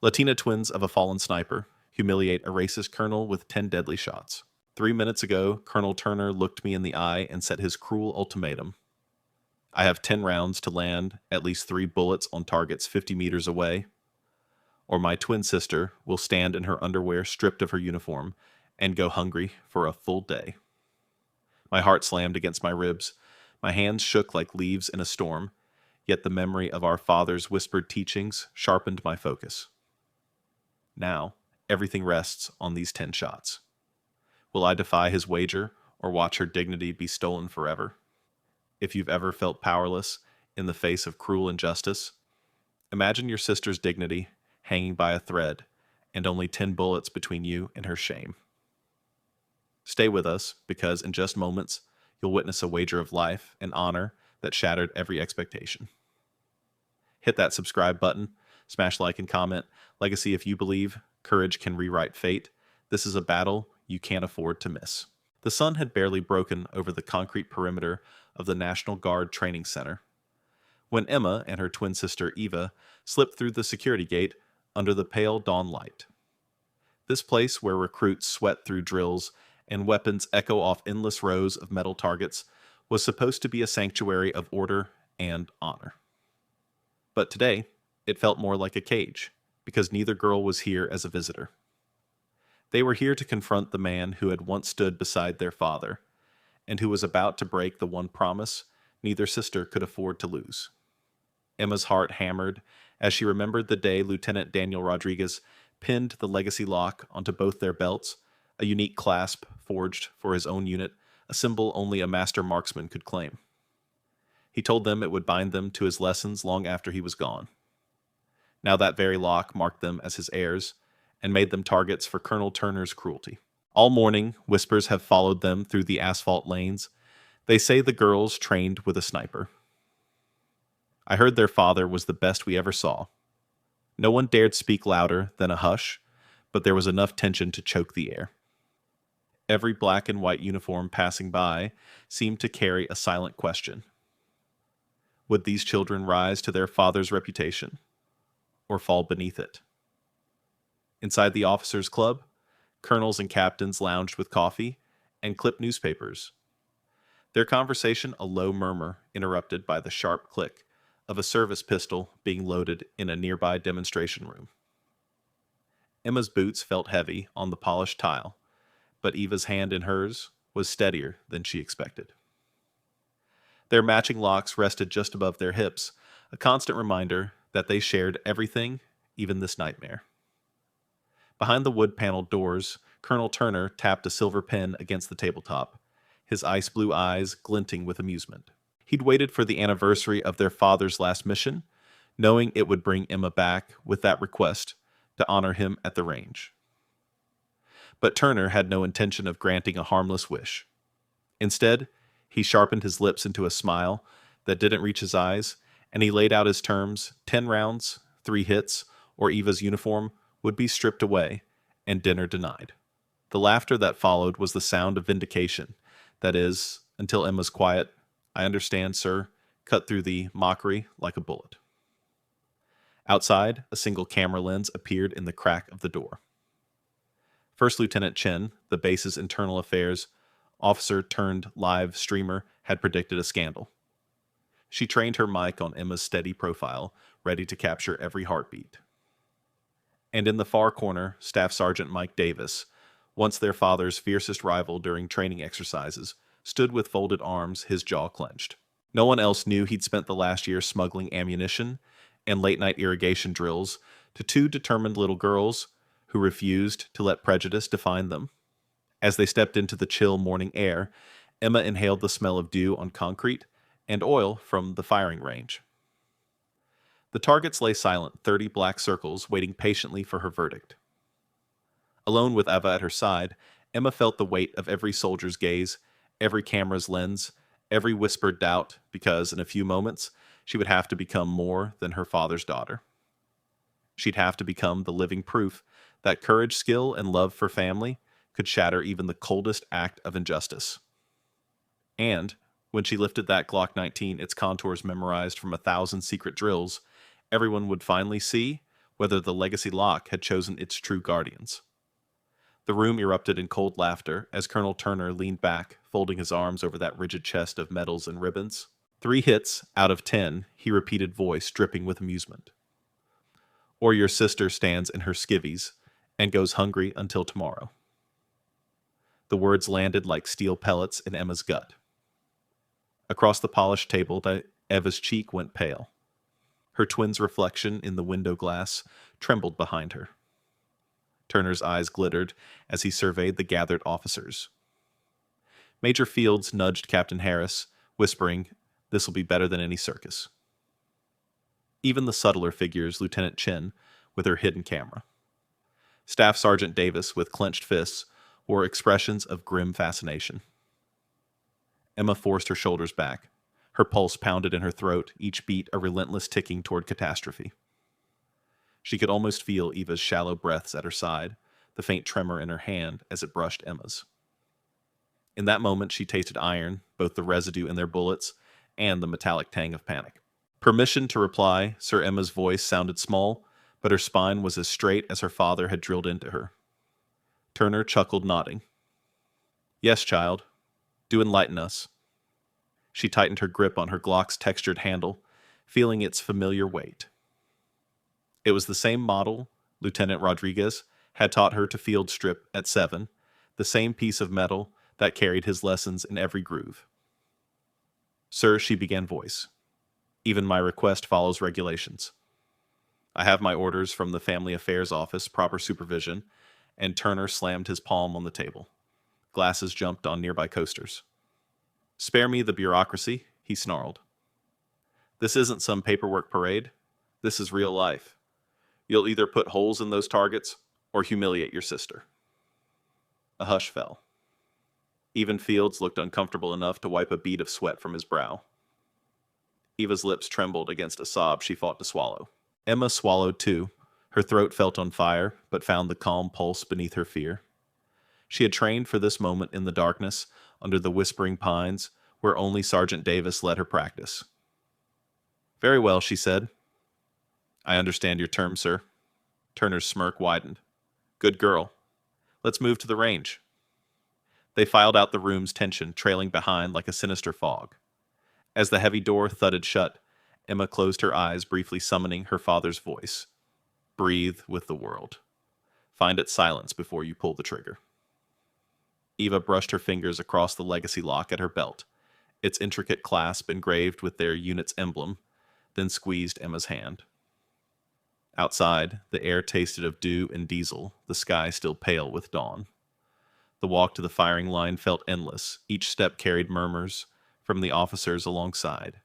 Latina twins of a fallen sniper humiliate a racist colonel with 10 deadly shots. 3 minutes ago, Colonel Turner looked me in the eye and set his cruel ultimatum. I have 10 rounds to land at least 3 bullets on targets 50 meters away, or my twin sister will stand in her underwear stripped of her uniform and go hungry for a full day. My heart slammed against my ribs. My hands shook like leaves in a storm, yet the memory of our father's whispered teachings sharpened my focus. Now, everything rests on these 10 shots. Will I defy his wager or watch her dignity be stolen forever? If you've ever felt powerless in the face of cruel injustice, imagine your sister's dignity hanging by a thread and only 10 bullets between you and her shame. Stay with us, because in just moments, you'll witness a wager of life and honor that shattered every expectation. Hit that subscribe button, smash like and comment. Legacy, if you believe courage can rewrite fate, this is a battle you can't afford to miss. The sun had barely broken over the concrete perimeter of the National Guard Training Center when Emma and her twin sister Eva slipped through the security gate under the pale dawn light. This place, where recruits sweat through drills and weapons echo off endless rows of metal targets, was supposed to be a sanctuary of order and honor. But today, it felt more like a cage, because neither girl was here as a visitor. They were here to confront the man who had once stood beside their father, and who was about to break the one promise neither sister could afford to lose. Emma's heart hammered as she remembered the day Lieutenant Daniel Rodriguez pinned the legacy lock onto both their belts, a unique clasp forged for his own unit, a symbol only a master marksman could claim. He told them it would bind them to his lessons long after he was gone. Now that very lock marked them as his heirs and made them targets for Colonel Turner's cruelty. All morning, whispers have followed them through the asphalt lanes. They say the girls trained with a sniper. I heard their father was the best we ever saw. No one dared speak louder than a hush, but there was enough tension to choke the air. Every black and white uniform passing by seemed to carry a silent question. Would these children rise to their father's reputation, or fall beneath it? Inside the officers' club, colonels and captains lounged with coffee and clipped newspapers. Their conversation a low murmur interrupted by the sharp click of a service pistol being loaded in a nearby demonstration room. Emma's boots felt heavy on the polished tile, but Eva's hand in hers was steadier than she expected. Their matching locks rested just above their hips, a constant reminder that they shared everything, even this nightmare. Behind the wood-paneled doors, Colonel Turner tapped a silver pen against the tabletop, his ice-blue eyes glinting with amusement. He'd waited for the anniversary of their father's last mission, knowing it would bring Emma back with that request to honor him at the range. But Turner had no intention of granting a harmless wish. Instead, he sharpened his lips into a smile that didn't reach his eyes, and he laid out his terms: 10 rounds, 3 hits, or Eva's uniform would be stripped away and dinner denied. The laughter that followed was the sound of vindication. That is, until Emma's quiet, "I understand, sir," cut through the mockery like a bullet. Outside, a single camera lens appeared in the crack of the door. First Lieutenant Chen, the base's internal affairs officer turned live streamer, had predicted a scandal. She trained her mic on Emma's steady profile, ready to capture every heartbeat. And in the far corner, Staff Sergeant Mike Davis, once their father's fiercest rival during training exercises, stood with folded arms, his jaw clenched. No one else knew he'd spent the last year smuggling ammunition and late-night irrigation drills to 2 determined little girls who refused to let prejudice define them. As they stepped into the chill morning air, Emma inhaled the smell of dew on concrete and oil from the firing range. The targets lay silent, 30 black circles waiting patiently for her verdict. Alone with Eva at her side, Emma felt the weight of every soldier's gaze, every camera's lens, every whispered doubt, because in a few moments, she would have to become more than her father's daughter. She'd have to become the living proof that courage, skill, and love for family could shatter even the coldest act of injustice. And when she lifted that Glock 19, its contours memorized from 1,000 secret drills, everyone would finally see whether the legacy lock had chosen its true guardians. The room erupted in cold laughter as Colonel Turner leaned back, folding his arms over that rigid chest of medals and ribbons. 3 hits out of 10, he repeated, voice dripping with amusement. Or your sister stands in her skivvies and goes hungry until tomorrow. The words landed like steel pellets in Emma's gut. Across the polished table, Eva's cheek went pale. Her twin's reflection in the window glass trembled behind her. Turner's eyes glittered as he surveyed the gathered officers. Major Fields nudged Captain Harris, whispering, "This'll be better than any circus." Even the subtler figures, Lieutenant Chin, with her hidden camera. Staff Sergeant Davis, with clenched fists, wore expressions of grim fascination. Emma forced her shoulders back. Her pulse pounded in her throat, each beat a relentless ticking toward catastrophe. She could almost feel Eva's shallow breaths at her side, the faint tremor in her hand as it brushed Emma's. In that moment, she tasted iron, both the residue in their bullets and the metallic tang of panic. Permission to reply, Sir Emma's voice sounded small, but her spine was as straight as her father had drilled into her. Turner chuckled, nodding. "Yes, child. Do enlighten us." She tightened her grip on her Glock's textured handle, feeling its familiar weight. It was the same model Lieutenant Rodriguez had taught her to field strip at 7, the same piece of metal that carried his lessons in every groove. "Sir," she began, voice. "Even my request follows regulations. I have my orders from the Family Affairs Office, proper supervision," and Turner slammed his palm on the table. Glasses jumped on nearby coasters. "Spare me the bureaucracy," he snarled. "This isn't some paperwork parade. This is real life. You'll either put holes in those targets or humiliate your sister." A hush fell. Even Fields looked uncomfortable enough to wipe a bead of sweat from his brow. Eva's lips trembled against a sob she fought to swallow. Emma swallowed too. Her throat felt on fire, but found the calm pulse beneath her fear. She had trained for this moment in the darkness, under the whispering pines, where only Sergeant Davis let her practice. "Very well," she said. "I understand your terms, sir." Turner's smirk widened. "Good girl. Let's move to the range." They filed out the room's tension, trailing behind like a sinister fog. As the heavy door thudded shut, Emma closed her eyes, briefly summoning her father's voice. "Breathe with the world. Find its silence before you pull the trigger." Eva brushed her fingers across the legacy lock at her belt, its intricate clasp engraved with their unit's emblem, then squeezed Emma's hand. Outside, the air tasted of dew and diesel, the sky still pale with dawn. The walk to the firing line felt endless. Each step carried murmurs from the officers alongside.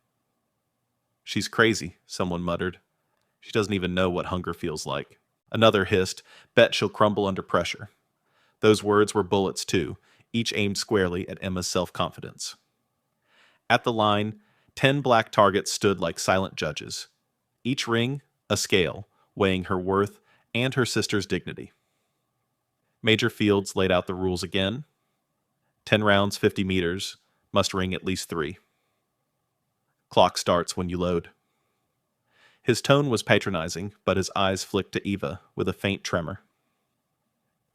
"She's crazy," someone muttered. "She doesn't even know what hunger feels like." Another hissed, "Bet she'll crumble under pressure." Those words were bullets, too, each aimed squarely at Emma's self-confidence. At the line, 10 black targets stood like silent judges. Each ring, a scale, weighing her worth and her sister's dignity. Major Fields laid out the rules again. 10 rounds, 50 meters, must ring at least 3. Clock starts when you load. His tone was patronizing, but his eyes flicked to Eva with a faint tremor.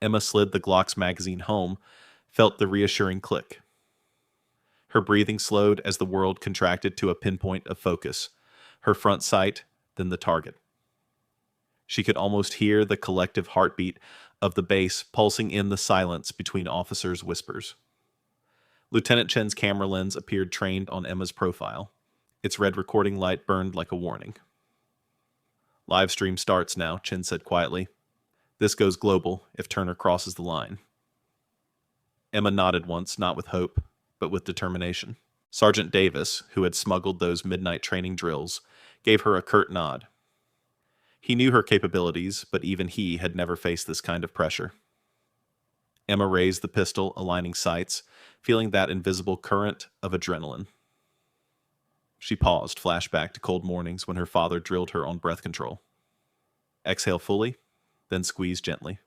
Emma slid the Glock's magazine home, felt the reassuring click. Her breathing slowed as the world contracted to a pinpoint of focus, her front sight, then the target. She could almost hear the collective heartbeat of the base pulsing in the silence between officers' whispers. Lieutenant Chen's camera lens appeared trained on Emma's profile. Its red recording light burned like a warning. "Live stream starts now," Chen said quietly. "This goes global if Turner crosses the line." Emma nodded once, not with hope, but with determination. Sergeant Davis, who had smuggled those midnight training drills, gave her a curt nod. He knew her capabilities, but even he had never faced this kind of pressure. Emma raised the pistol, aligning sights, feeling that invisible current of adrenaline. She paused, flashback to cold mornings when her father drilled her on breath control. Exhale fully, then squeeze gently.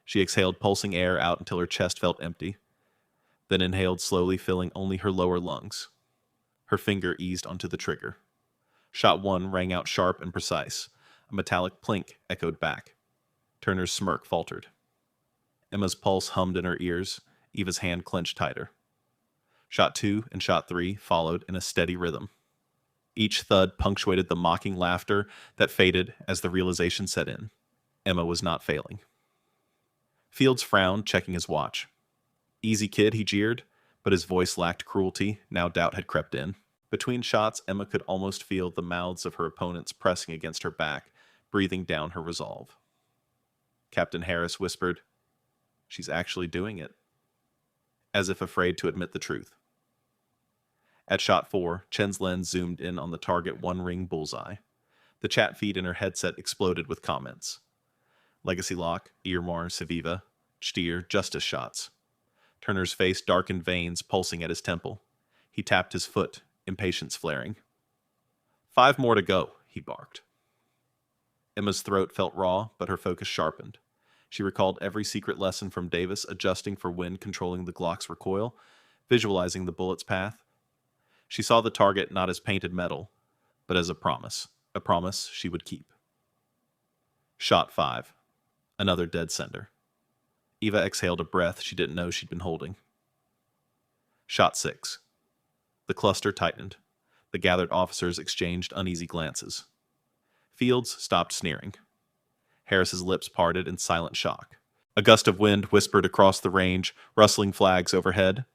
She exhaled pulsing air out until her chest felt empty, then inhaled slowly, filling only her lower lungs. Her finger eased onto the trigger. Shot 1 rang out sharp and precise, A metallic plink echoed back. Turner's smirk faltered. Emma's pulse hummed in her ears. Eva's hand clenched tighter. Shot 2 and shot 3 followed in a steady rhythm. Each thud punctuated the mocking laughter that faded as the realization set in. Emma was not failing. Fields frowned, checking his watch. Easy kid, he jeered, but his voice lacked cruelty. Now doubt had crept in. Between shots, Emma could almost feel the mouths of her opponents pressing against her back, breathing down her resolve. Captain Harris whispered, "She's actually doing it," as if afraid to admit the truth. At shot 4, Chen's lens zoomed in on the target one-ring bullseye. The chat feed in her headset exploded with comments. Legacy Lock, Earmar, Saviva, Stier, Justice shots. Turner's face darkened, veins pulsing at his temple. He tapped his foot, impatience flaring. 5 more to go, he barked. Emma's throat felt raw, but her focus sharpened. She recalled every secret lesson from Davis, adjusting for wind controlling the Glock's recoil, visualizing the bullet's path. She saw the target not as painted metal, but as a promise she would keep. Shot 5. Another dead sender. Eva exhaled a breath she didn't know she'd been holding. Shot 6. The cluster tightened. The gathered officers exchanged uneasy glances. Fields stopped sneering. Harris's lips parted in silent shock. A gust of wind whispered across the range, rustling flags overhead.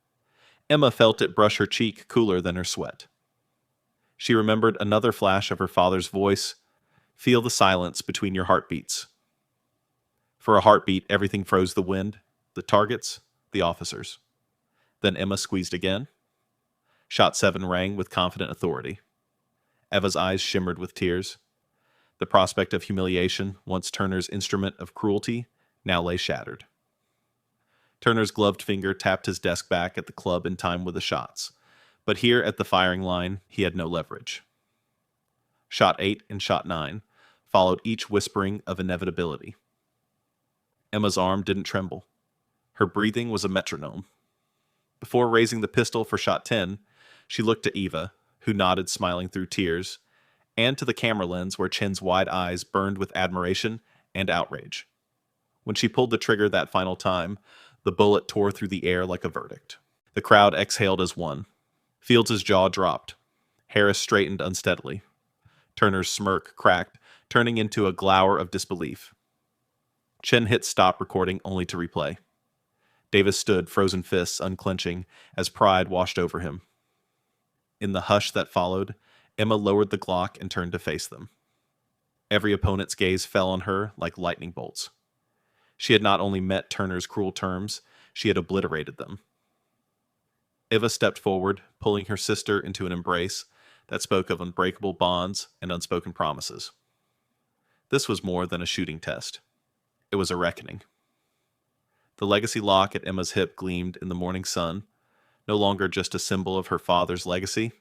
Emma felt it brush her cheek cooler than her sweat. She remembered another flash of her father's voice. "Feel the silence between your heartbeats." For a heartbeat, everything froze: the wind, the targets, the officers. Then Emma squeezed again. Shot 7 rang with confident authority. Eva's eyes shimmered with tears. The prospect of humiliation, once Turner's instrument of cruelty, now lay shattered. Turner's gloved finger tapped his desk back at the club in time with the shots, but here at the firing line, he had no leverage. Shot 8 and shot 9 followed, each whispering of inevitability. Emma's arm didn't tremble. Her breathing was a metronome. Before raising the pistol for shot 10, she looked to Eva, who nodded, smiling through tears, and to the camera lens where Chen's wide eyes burned with admiration and outrage. When she pulled the trigger that final time, the bullet tore through the air like a verdict. The crowd exhaled as one. Fields' jaw dropped. Harris straightened unsteadily. Turner's smirk cracked, turning into a glower of disbelief. Chen hit stop recording only to replay. Davis stood, frozen fists unclenching, as pride washed over him. In the hush that followed, Emma lowered the Glock and turned to face them. Every opponent's gaze fell on her like lightning bolts. She had not only met Turner's cruel terms, she had obliterated them. Eva stepped forward, pulling her sister into an embrace that spoke of unbreakable bonds and unspoken promises. This was more than a shooting test. It was a reckoning. The legacy lock at Emma's hip gleamed in the morning sun, no longer just a symbol of her father's legacy,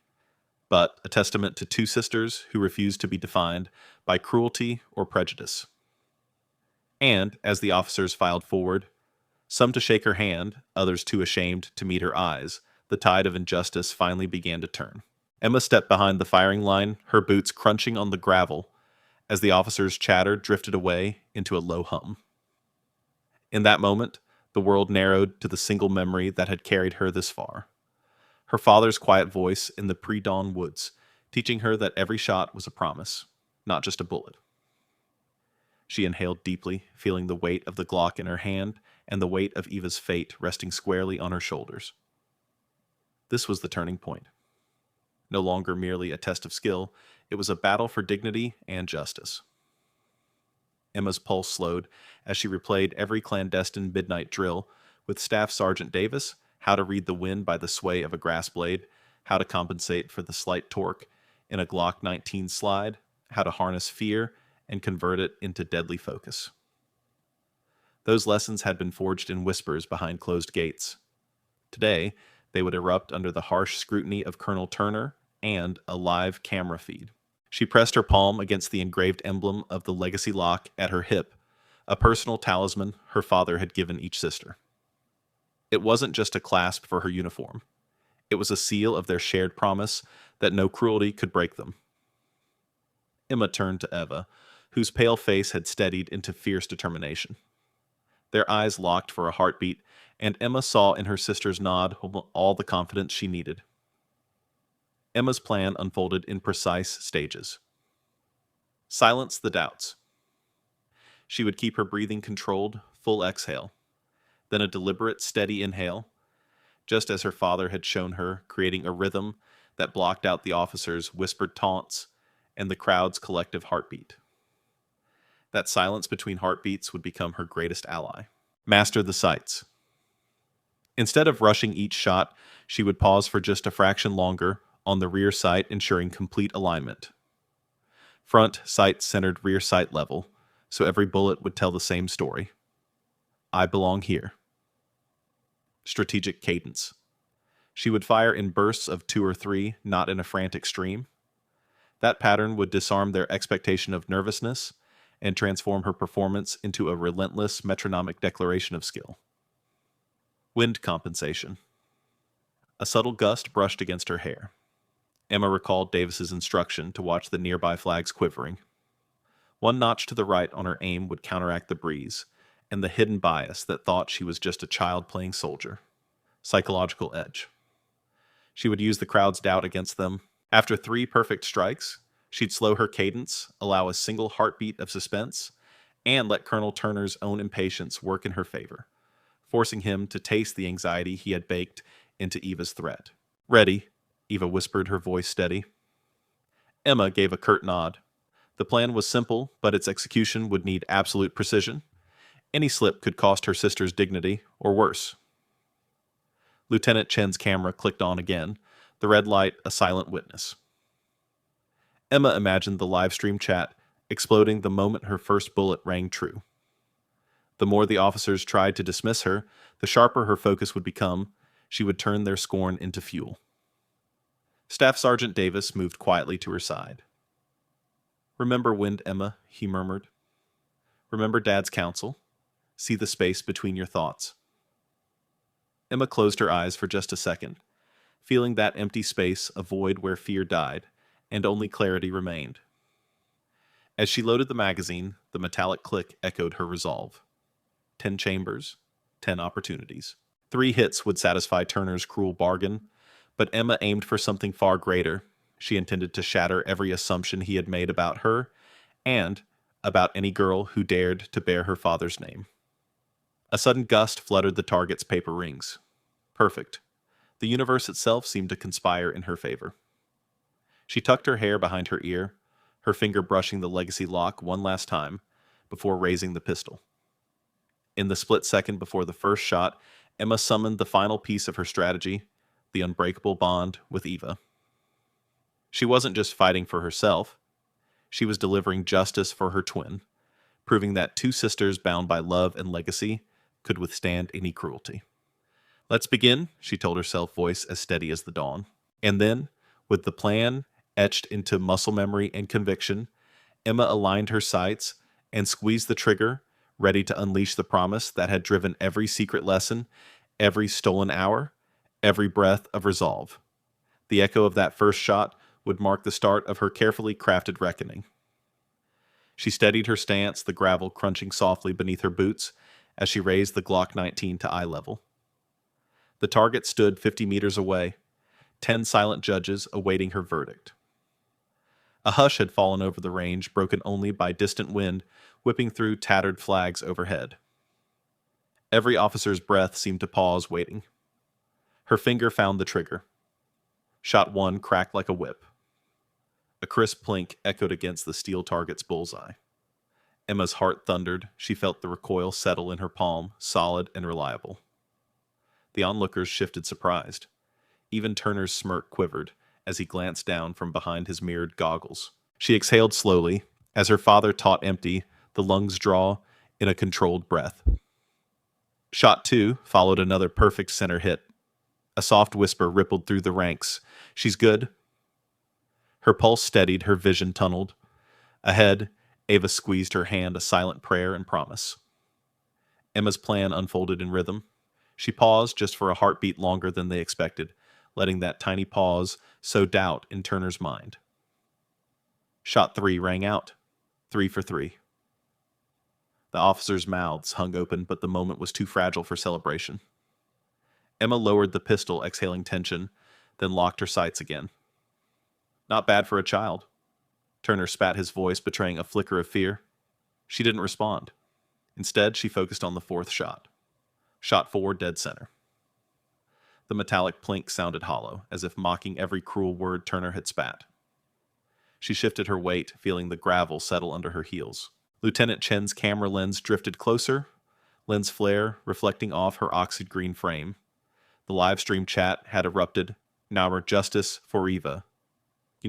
but a testament to two sisters who refused to be defined by cruelty or prejudice. And, as the officers filed forward, some to shake her hand, others too ashamed to meet her eyes, the tide of injustice finally began to turn. Emma stepped behind the firing line, her boots crunching on the gravel, as the officers' chatter drifted away into a low hum. In that moment, the world narrowed to the single memory that had carried her this far. Her father's quiet voice in the pre-dawn woods, teaching her that every shot was a promise, not just a bullet. She inhaled deeply, feeling the weight of the Glock in her hand and the weight of Eva's fate resting squarely on her shoulders. This was the turning point. No longer merely a test of skill, it was a battle for dignity and justice. Emma's pulse slowed as she replayed every clandestine midnight drill with Staff Sergeant Davis: how to read the wind by the sway of a grass blade, how to compensate for the slight torque in a Glock 19 slide, how to harness fear and convert it into deadly focus. Those lessons had been forged in whispers behind closed gates. Today, they would erupt under the harsh scrutiny of Colonel Turner and a live camera feed. She pressed her palm against the engraved emblem of the legacy lock at her hip, a personal talisman her father had given each sister. It wasn't just a clasp for her uniform. It was a seal of their shared promise that no cruelty could break them. Emma turned to Eva, whose pale face had steadied into fierce determination. Their eyes locked for a heartbeat, and Emma saw in her sister's nod all the confidence she needed. Emma's plan unfolded in precise stages. Silence the doubts. She would keep her breathing controlled, full exhale, then a deliberate, steady inhale, just as her father had shown her, creating a rhythm that blocked out the officers' whispered taunts and the crowd's collective heartbeat. That silence between heartbeats would become her greatest ally. Master the sights. Instead of rushing each shot, she would pause for just a fraction longer on the rear sight, ensuring complete alignment. Front sight-centered rear sight level, so every bullet would tell the same story. I belong here. Strategic cadence. She would fire in bursts of 2 or 3, not in a frantic stream. That pattern would disarm their expectation of nervousness and transform her performance into a relentless metronomic declaration of skill. Wind compensation. A subtle gust brushed against her hair. Emma recalled Davis's instruction to watch the nearby flags quivering. One notch to the right on her aim would counteract the breeze, and the hidden bias that thought she was just a child playing soldier. Psychological edge. She would use the crowd's doubt against them. After 3 perfect strikes, she'd slow her cadence, allow a single heartbeat of suspense, and let Colonel Turner's own impatience work in her favor, forcing him to taste the anxiety he had baked into Eva's threat. Ready, Eva whispered, her voice steady. Emma gave a curt nod. The plan was simple, but its execution would need absolute precision. Any slip could cost her sister's dignity, or worse. Lieutenant Chen's camera clicked on again, the red light a silent witness. Emma imagined the live stream chat exploding the moment her first bullet rang true. The more the officers tried to dismiss her, the sharper her focus would become. She would turn their scorn into fuel. Staff Sergeant Davis moved quietly to her side. "Remember wind, Emma," he murmured. "Remember Dad's counsel. See the space between your thoughts." Emma closed her eyes for just a second, feeling that empty space, a void where fear died, and only clarity remained. As she loaded the magazine, the metallic click echoed her resolve. 10 chambers, 10 opportunities. 3 hits would satisfy Turner's cruel bargain, but Emma aimed for something far greater. She intended to shatter every assumption he had made about her, and about any girl who dared to bear her father's name. A sudden gust fluttered the target's paper rings. Perfect. The universe itself seemed to conspire in her favor. She tucked her hair behind her ear, her finger brushing the legacy lock one last time, before raising the pistol. In the split second before the first shot, Emma summoned the final piece of her strategy, the unbreakable bond with Eva. She wasn't just fighting for herself. She was delivering justice for her twin, proving that 2 sisters bound by love and legacy could withstand any cruelty. "Let's begin," she told herself, voice as steady as the dawn. And then, with the plan etched into muscle memory and conviction, Emma aligned her sights and squeezed the trigger, ready to unleash the promise that had driven every secret lesson, every stolen hour, every breath of resolve. The echo of that first shot would mark the start of her carefully crafted reckoning. She steadied her stance, the gravel crunching softly beneath her boots as she raised the Glock 19 to eye level. The target stood 50 meters away, 10 silent judges awaiting her verdict. A hush had fallen over the range, broken only by distant wind whipping through tattered flags overhead. Every officer's breath seemed to pause, waiting. Her finger found the trigger. Shot 1 cracked like a whip. A crisp plink echoed against the steel target's bullseye. Emma's heart thundered. She felt the recoil settle in her palm, solid and reliable. The onlookers shifted surprised. Even Turner's smirk quivered as he glanced down from behind his mirrored goggles. She exhaled slowly, as her father taught empty, the lungs draw in a controlled breath. Shot 2 followed another perfect center hit. A soft whisper rippled through the ranks. "She's good." Her pulse steadied, her vision tunneled. Ahead, Ava squeezed her hand, a silent prayer and promise. Emma's plan unfolded in rhythm. She paused just for a heartbeat longer than they expected, letting that tiny pause sow doubt in Turner's mind. Shot 3 rang out. 3 for 3. The officers' mouths hung open, but the moment was too fragile for celebration. Emma lowered the pistol, exhaling tension, then locked her sights again. Not bad for a child. Turner spat, his voice betraying a flicker of fear. She didn't respond. Instead, she focused on the fourth shot. Shot 4, dead center. The metallic plink sounded hollow, as if mocking every cruel word Turner had spat. She shifted her weight, feeling the gravel settle under her heels. Lieutenant Chen's camera lens drifted closer, lens flare reflecting off her oxide green frame. The live stream chat had erupted. Now our justice for Eva.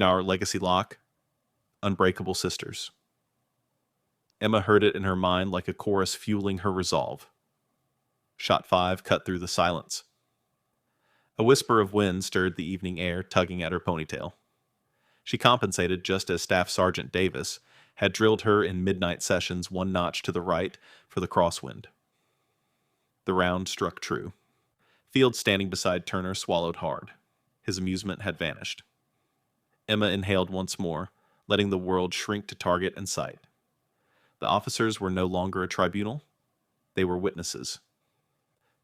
Our legacy lock. Unbreakable sisters. Emma heard it in her mind like a chorus fueling her resolve. Shot 5 cut through the silence. A whisper of wind stirred the evening air, tugging at her ponytail. She compensated just as Staff Sergeant Davis had drilled her in midnight sessions 1 notch to the right for the crosswind. The round struck true. Field, standing beside Turner, swallowed hard. His amusement had vanished. Emma inhaled once more, letting the world shrink to target and sight. The officers were no longer a tribunal. They were witnesses.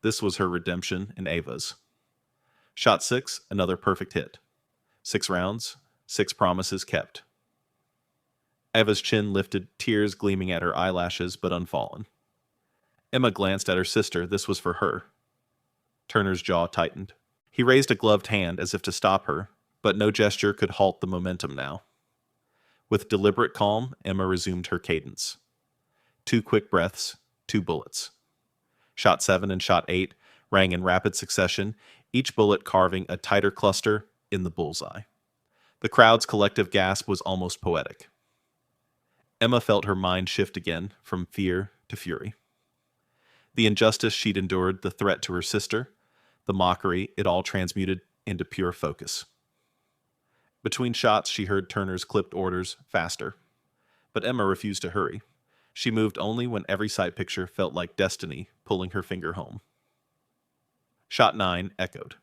This was her redemption and Ava's. Shot 6, another perfect hit. 6 rounds, 6 promises kept. Ava's chin lifted, tears gleaming at her eyelashes but unfallen. Emma glanced at her sister. This was for her. Turner's jaw tightened. He raised a gloved hand as if to stop her, but no gesture could halt the momentum now. With deliberate calm, Emma resumed her cadence. 2 quick breaths, 2 bullets. Shot 7 and shot 8 rang in rapid succession, each bullet carving a tighter cluster in the bullseye. The crowd's collective gasp was almost poetic. Emma felt her mind shift again, from fear to fury. The injustice she'd endured, the threat to her sister, the mockery, it all transmuted into pure focus. Between shots, she heard Turner's clipped orders, faster. But Emma refused to hurry. She moved only when every sight picture felt like destiny pulling her finger home. Shot 9 echoed.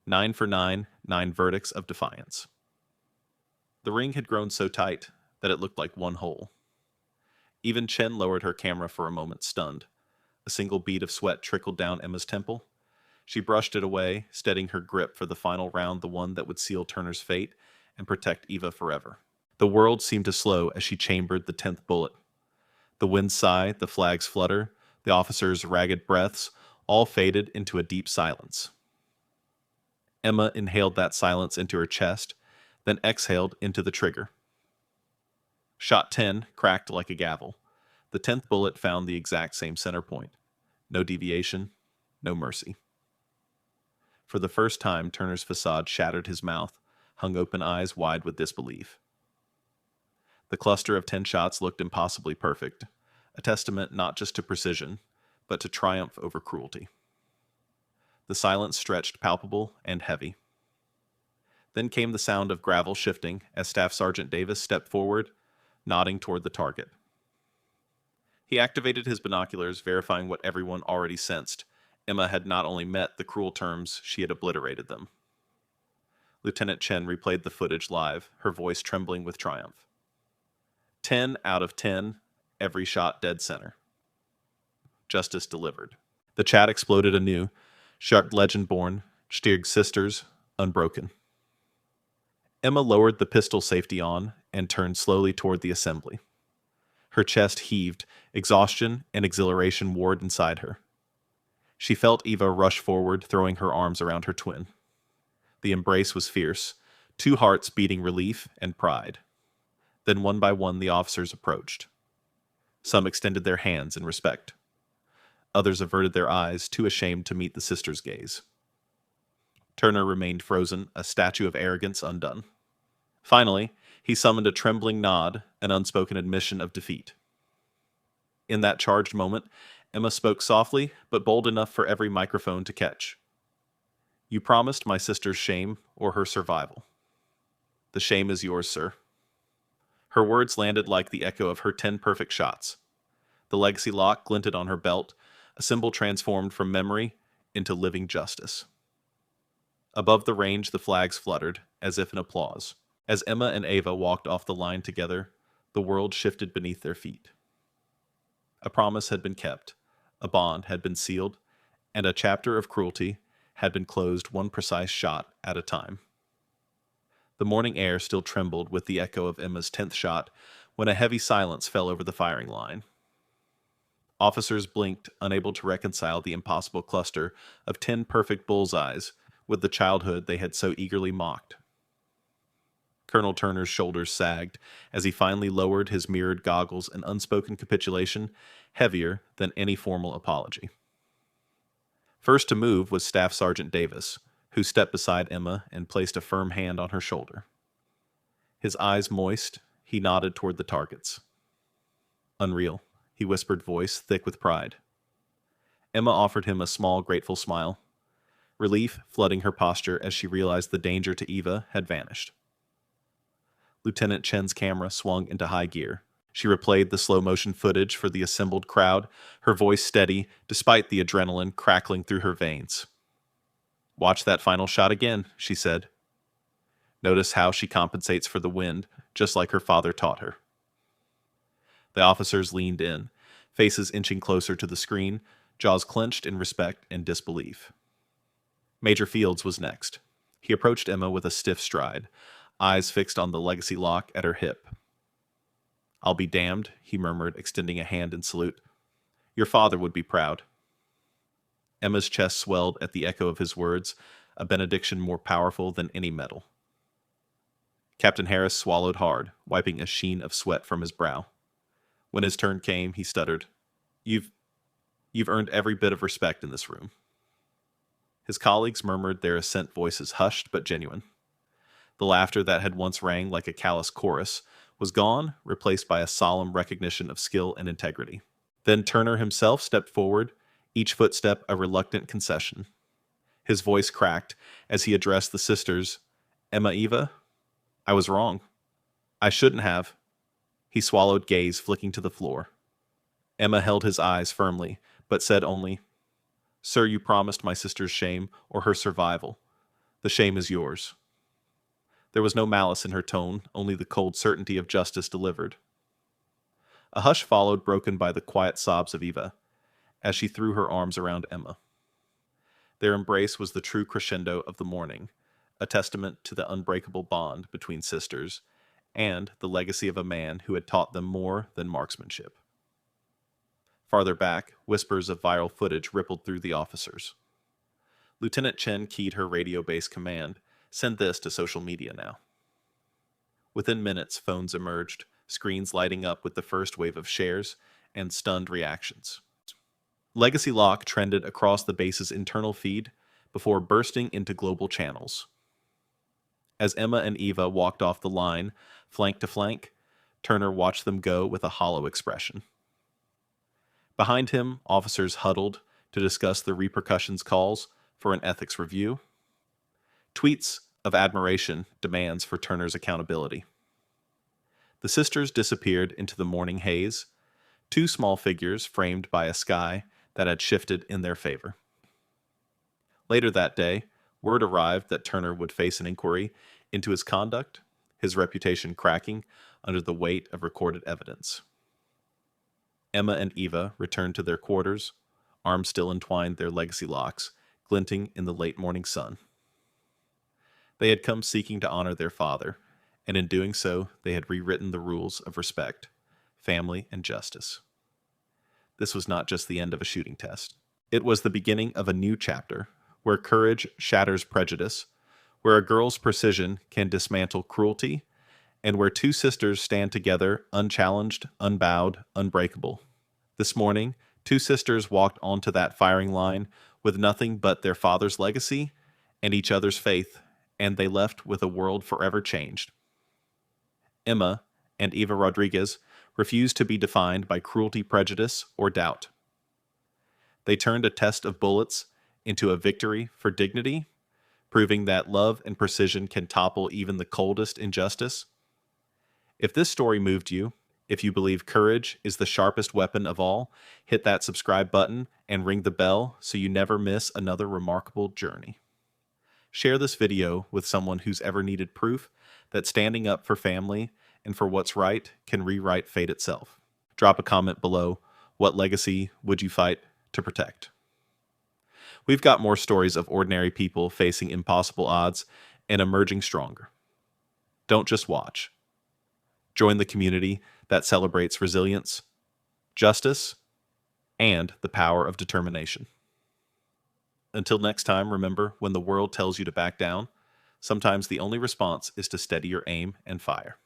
9 for 9, 9 verdicts of defiance. The ring had grown so tight that it looked like one hole. Even Chen lowered her camera for a moment, stunned. A single bead of sweat trickled down Emma's temple. She brushed it away, steadying her grip for the final round, the one that would seal Turner's fate and protect Eva forever. The world seemed to slow as she chambered the 10th bullet. The wind sigh, the flag's flutter, the officers' ragged breaths, all faded into a deep silence. Emma inhaled that silence into her chest, then exhaled into the trigger. Shot 10 cracked like a gavel. The 10th bullet found the exact same center point. No deviation, no mercy. For the first time, Turner's facade shattered, his mouth, hung open, eyes wide with disbelief. The cluster of 10 shots looked impossibly perfect, a testament not just to precision, but to triumph over cruelty. The silence stretched palpable and heavy. Then came the sound of gravel shifting as Staff Sergeant Davis stepped forward, nodding toward the target. He activated his binoculars, verifying what everyone already sensed. Emma had not only met the cruel terms, she had obliterated them. Lieutenant Chen replayed the footage live, her voice trembling with triumph. 10 out of 10, every shot dead center. Justice delivered. The chat exploded anew. Sharp legend born, Stierg's sisters, unbroken. Emma lowered the pistol safety on and turned slowly toward the assembly. Her chest heaved, exhaustion and exhilaration warred inside her. She felt Eva rush forward, throwing her arms around her twin. The embrace was fierce, 2 hearts beating relief and pride. Then one by one the officers approached. Some extended their hands in respect. Others averted their eyes, too ashamed to meet the sisters' gaze. Turner remained frozen, a statue of arrogance undone. Finally, he summoned a trembling nod, an unspoken admission of defeat. In that charged moment, Emma spoke softly, but bold enough for every microphone to catch. You promised my sister's shame or her survival. The shame is yours, sir. Her words landed like the echo of her 10 perfect shots. The legacy lock glinted on her belt, a symbol transformed from memory into living justice. Above the range, the flags fluttered, as if in applause. As Emma and Ava walked off the line together, The world shifted beneath their feet. A promise had been kept, a bond had been sealed, and a chapter of cruelty had been closed one precise shot at a time. The morning air still trembled with the echo of Emma's 10th shot when a heavy silence fell over the firing line. Officers blinked, unable to reconcile the impossible cluster of 10 perfect bullseyes with the childhood they had so eagerly mocked. Colonel Turner's shoulders sagged as he finally lowered his mirrored goggles in unspoken capitulation, heavier than any formal apology. First to move was Staff Sergeant Davis, who stepped beside Emma and placed a firm hand on her shoulder. His eyes moist, he nodded toward the targets. "Unreal," he whispered, voice thick with pride. Emma offered him a small, grateful smile, relief flooding her posture as she realized the danger to Eva had vanished. Lieutenant Chen's camera swung into high gear. She replayed the slow-motion footage for the assembled crowd, her voice steady despite the adrenaline crackling through her veins. "Watch that final shot again," she said. "Notice how she compensates for the wind, just like her father taught her." The officers leaned in, faces inching closer to the screen, jaws clenched in respect and disbelief. Major Fields was next. He approached Emma with a stiff stride, eyes fixed on the legacy lock at her hip. "I'll be damned," he murmured, extending a hand in salute. "Your father would be proud." Emma's chest swelled at the echo of his words, a benediction more powerful than any medal. Captain Harris swallowed hard, wiping a sheen of sweat from his brow. When his turn came, he stuttered, You've earned every bit of respect in this room." His colleagues murmured, their assent voices hushed but genuine. The laughter that had once rang like a callous chorus was gone, replaced by a solemn recognition of skill and integrity. Then Turner himself stepped forward, each footstep a reluctant concession. His voice cracked as he addressed the sisters. "Eva, I was wrong. I shouldn't have." He swallowed, gaze flicking to the floor. Emma held his eyes firmly, but said only, "Sir, you promised my sister's shame or her survival. The shame is yours." There was no malice in her tone, only the cold certainty of justice delivered. A hush followed, broken by the quiet sobs of Eva, as she threw her arms around Emma. Their embrace was the true crescendo of the morning, a testament to the unbreakable bond between sisters, and the legacy of a man who had taught them more than marksmanship. Farther back, whispers of viral footage rippled through the officers. Lieutenant Chen keyed her radio-based command, "Send this to social media now." Within minutes, phones emerged, screens lighting up with the first wave of shares and stunned reactions. Legacy Lock trended across the base's internal feed before bursting into global channels. As Emma and Eva walked off the line, flank to flank, Turner watched them go with a hollow expression. Behind him, officers huddled to discuss the repercussions calls for an ethics review. Tweets of admiration, demands for Turner's accountability. The sisters disappeared into the morning haze, two small figures framed by a sky that had shifted in their favor. Later that day, word arrived that Turner would face an inquiry into his conduct, his reputation cracking under the weight of recorded evidence. Emma and Eva returned to their quarters, arms still entwined their legacy locks, glinting in the late morning sun. They had come seeking to honor their father, and in doing so, they had rewritten the rules of respect, family, and justice. This was not just the end of a shooting test. It was the beginning of a new chapter, where courage shatters prejudice, where a girl's precision can dismantle cruelty, and where two sisters stand together, unchallenged, unbowed, unbreakable. This morning, two sisters walked onto that firing line with nothing but their father's legacy and each other's faith, and they left with a world forever changed. Emma and Eva Rodriguez refused to be defined by cruelty, prejudice, or doubt. They turned a test of bullets into a victory for dignity, proving that love and precision can topple even the coldest injustice. If this story moved you, if you believe courage is the sharpest weapon of all, hit that subscribe button and ring the bell so you never miss another remarkable journey. Share this video with someone who's ever needed proof that standing up for family and for what's right can rewrite fate itself. Drop a comment below. What legacy would you fight to protect? We've got more stories of ordinary people facing impossible odds and emerging stronger. Don't just watch. Join the community that celebrates resilience, justice, and the power of determination. Until next time, remember, when the world tells you to back down, sometimes the only response is to steady your aim and fire.